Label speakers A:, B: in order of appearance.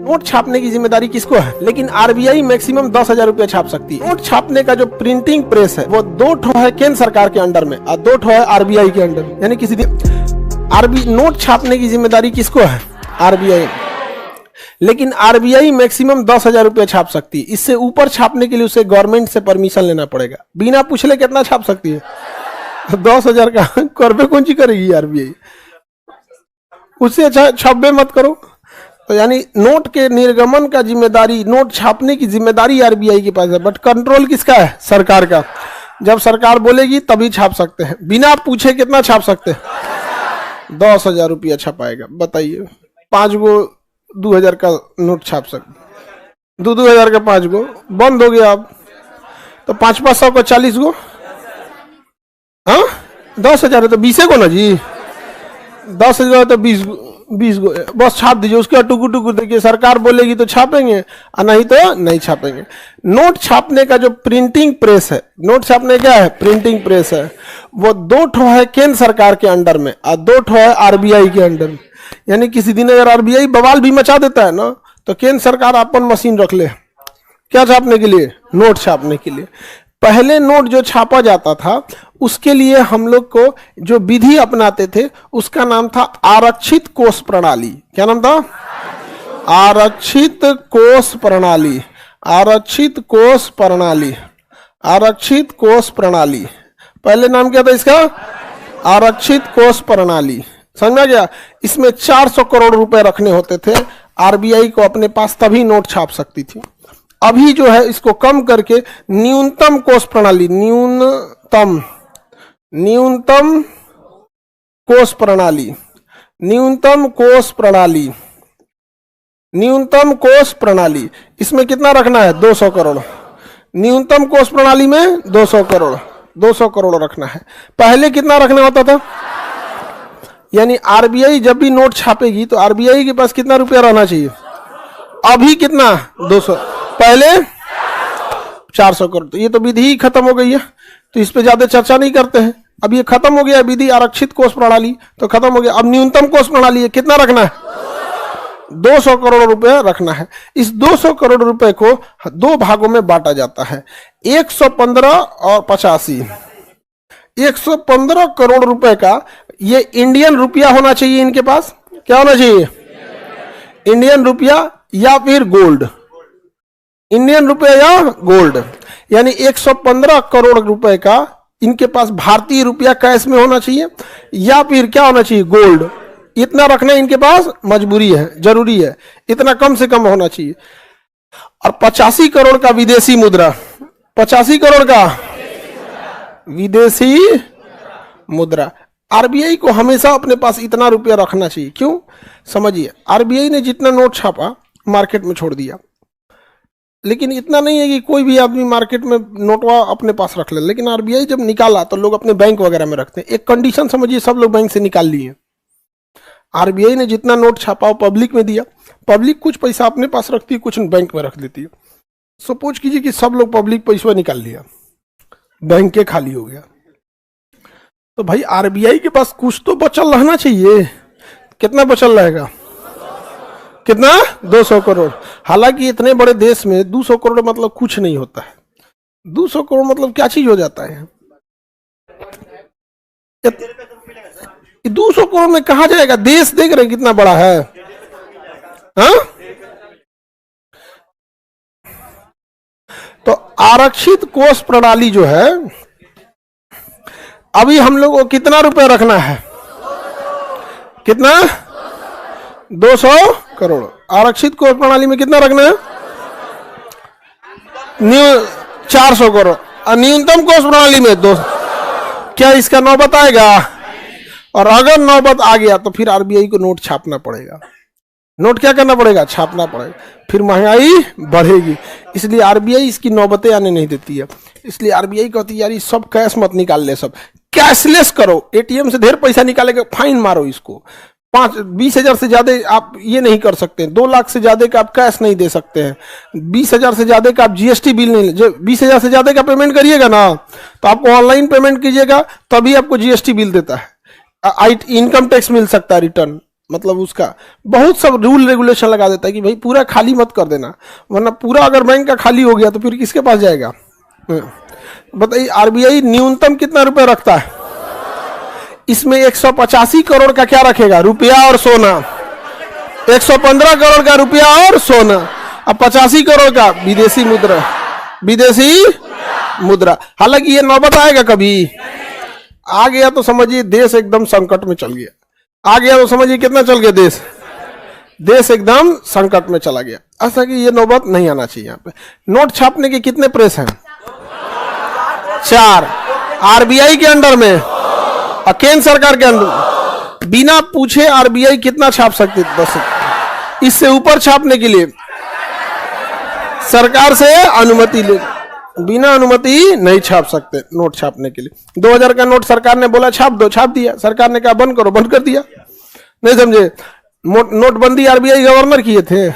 A: Note छापने की जिम्मेदारी किसको है? लेकिन आरबीआई मैक्सिमम 10,000 रुपया छाप सकती है। नोट छापने का जो प्रिंटिंग प्रेस है वो 2 ठो है केंद्र सरकार के अंडर में और 2 ठो है आरबीआई के अंडर में। यानी किसी नोट छापने की जिम्मेदारी किसको है? आरबीआई। लेकिन आरबीआई मैक्सिमम 10,000 रुपया छाप सकती है। इससे ऊपर छापने के लिए उसे गवर्नमेंट से परमिशन लेना पड़ेगा। बिना पूछले कितना छाप सकती है? 10,000 का करबे कौन सी करेगी आरबीआई? उससे अच्छा छापे मत करो। तो यानी नोट के निर्गमन का जिम्मेदारी, नोट छापने की जिम्मेदारी आरबीआई के पास है, बट कंट्रोल किसका है? सरकार का। जब सरकार बोलेगी तभी छाप सकते हैं। बिना पूछे कितना छाप सकते हैं? 10,000 रुपया छपाएगा। बताइए, 5 गो 2,000 का नोट छाप सकते, 2,000 का 5 गो बंद हो गया। अब तो 500 का 40 गो, हाँ 10,000 है तो 20 गो ना जी, 10,000 तो 20 गो बस छाप दीजिए। उसके बाद टुकुर टुकुर देखिए, सरकार बोलेगी तो छापेंगे और नहीं तो नहीं छापेंगे। नोट छापने का जो प्रिंटिंग प्रेस है, नोट छापने क्या है? प्रिंटिंग प्रेस है, वो 2 ठो है केंद्र सरकार के अंडर में और 2 ठो है आरबीआई के अंडर में। यानी किसी दिन अगर आरबीआई बवाल भी मचा देता है ना, तो केंद्र सरकार अपन मशीन रख ले, क्या छापने के लिए? नोट छापने के लिए। पहले नोट जो छापा जाता था उसके लिए हम लोग को जो विधि अपनाते थे उसका नाम था आरक्षित कोष प्रणाली। क्या नाम था? आरक्षित कोष प्रणाली। आरक्षित कोष प्रणाली। आरक्षित कोष प्रणाली, पहले नाम क्या था इसका? आरक्षित कोष प्रणाली। समझा गया? इसमें 400 करोड़ रुपए रखने होते थे आरबीआई को अपने पास, तभी नोट छाप सकती थी। अभी जो है इसको कम करके न्यूनतम कोष प्रणाली, न्यूनतम कोष प्रणाली, न्यूनतम कोष प्रणाली, न्यूनतम कोष प्रणाली, इसमें कितना रखना है? 200 करोड़। न्यूनतम कोष प्रणाली में 200 करोड़, 200 करोड़ रखना है। पहले कितना रखना होता था? यानी आरबीआई जब भी नोट छापेगी तो आरबीआई के पास कितना रुपया रहना चाहिए? अभी कितना? 200। पहले 400 करोड़। तो ये तो विधि ही खत्म हो गई है, तो इस पे ज्यादा चर्चा नहीं करते हैं। अब ये खत्म हो गया विधि, आरक्षित कोष प्रणाली तो खत्म हो गया। अब न्यूनतम कोष प्रणाली है, कितना रखना है? 200 करोड़ रुपए रखना है। इस 200 करोड़ रुपए को 2 भागों में बांटा जाता है, 115 और 85। 115 करोड़ रुपए का ये इंडियन रुपया होना चाहिए इनके पास। क्या होना चाहिए? इंडियन रुपया या फिर गोल्ड। इंडियन रुपया या गोल्ड। यानी 115 करोड़ रुपए का इनके पास भारतीय रुपया कैश में होना चाहिए या फिर क्या होना चाहिए? गोल्ड। इतना रखना इनके पास मजबूरी है, जरूरी है, इतना कम से कम होना चाहिए। और 85 करोड़ का विदेशी मुद्रा, 85 करोड़ का विदेशी मुद्रा। आरबीआई को हमेशा अपने पास इतना रुपया रखना चाहिए। क्यों? समझिए, आरबीआई ने जितना नोट छापा मार्केट में छोड़ दिया, लेकिन इतना नहीं है कि कोई भी आदमी मार्केट में नोटवा अपने पास रख ले। लेकिन आरबीआई जब निकाला तो लोग अपने बैंक वगैरह में रखते हैं। एक कंडीशन समझिए, सब लोग बैंक से निकाल लिए। आरबीआई ने जितना नोट छापा वो पब्लिक में दिया। पब्लिक कुछ पैसा अपने पास रखती है, कुछ बैंक में रख देती है। सपोज कीजिए कि सब लोग पब्लिक पैसा निकाल लिया, बैंक के खाली हो गया, तो भाई आरबीआई के पास कुछ तो बचल रहना चाहिए। कितना बचल रहेगा? कितना? 200 करोड़। हालांकि इतने बड़े देश में 200 करोड़ मतलब कुछ नहीं होता है। 200 करोड़ मतलब क्या चीज हो जाता है? 200 करोड़ में कहा जाएगा? देश देख रहे हैं कितना बड़ा है, हाँ? तो आरक्षित कोष प्रणाली जो है, अभी हम लोग को कितना रुपए रखना है? कितना? 200 करोड़। आरक्षित कोष प्रणाली में कितना रखना है? 400 करोड़। और न्यूनतम कोष प्रणाली में 200। क्या इसका नौबत आएगा? और अगर नौबत आ गया तो फिर आरबीआई को नोट छापना पड़ेगा। नोट क्या करना पड़ेगा? छापना पड़ेगा। फिर महंगाई बढ़ेगी। इसलिए आरबीआई इसकी नौबतें आने नहीं देती है। इसलिए आरबीआई कहती है यार सब कैश मत निकाल ले, सब कैशलेस करो। एटीएम से ढेर पैसा निकालेगा, फाइन मारो इसको। 20,000 से ज्यादा आप ये नहीं कर सकते, 2 लाख से ज्यादा का आप कैश नहीं दे सकते हैं, 20,000 से ज्यादा का आप जीएसटी बिल नहीं, जो 20,000 से ज्यादा का पेमेंट करिएगा ना तो आपको ऑनलाइन पेमेंट कीजिएगा तभी आपको जीएसटी बिल देता है, इनकम टैक्स मिल सकता है रिटर्न। मतलब उसका बहुत सब रूल रेगुलेशन लगा देता है कि भाई पूरा खाली मत कर देना, वरना पूरा अगर बैंक का खाली हो गया तो फिर किसके पास जाएगा। बताइए आरबीआई न्यूनतम कितना रुपए रखता है, इसमें 185 करोड़ का क्या रखेगा, रुपया और सोना, 115 करोड़ का रुपया और सोना, अब 85 करोड़ का विदेशी मुद्रा, विदेशी मुद्रा। हालांकि ये नौबत आएगा कभी, आ गया तो समझिए देश एकदम संकट में चल गया, आ गया तो समझिए कितना चल गया देश एकदम संकट में चला गया। ऐसा कि ये नौबत नहीं आना चाहिए। यहाँ पे नोट छापने के कितने प्रेस हैं, 4, आरबीआई के अंडर में और केंद्र सरकार के अंडर। बिना पूछे आरबीआई कितना छाप सकती है, 10, इससे ऊपर छापने के लिए सरकार से अनुमति ले, बिना अनुमति नहीं छाप सकते नोट छापने के लिए। 2000 का नोट सरकार ने बोला छाप दो, छाप दिया, सरकार ने कहा बंद करो, बंद कर दिया। नहीं समझे, नोटबंदी आरबीआई गवर्नर किए थे।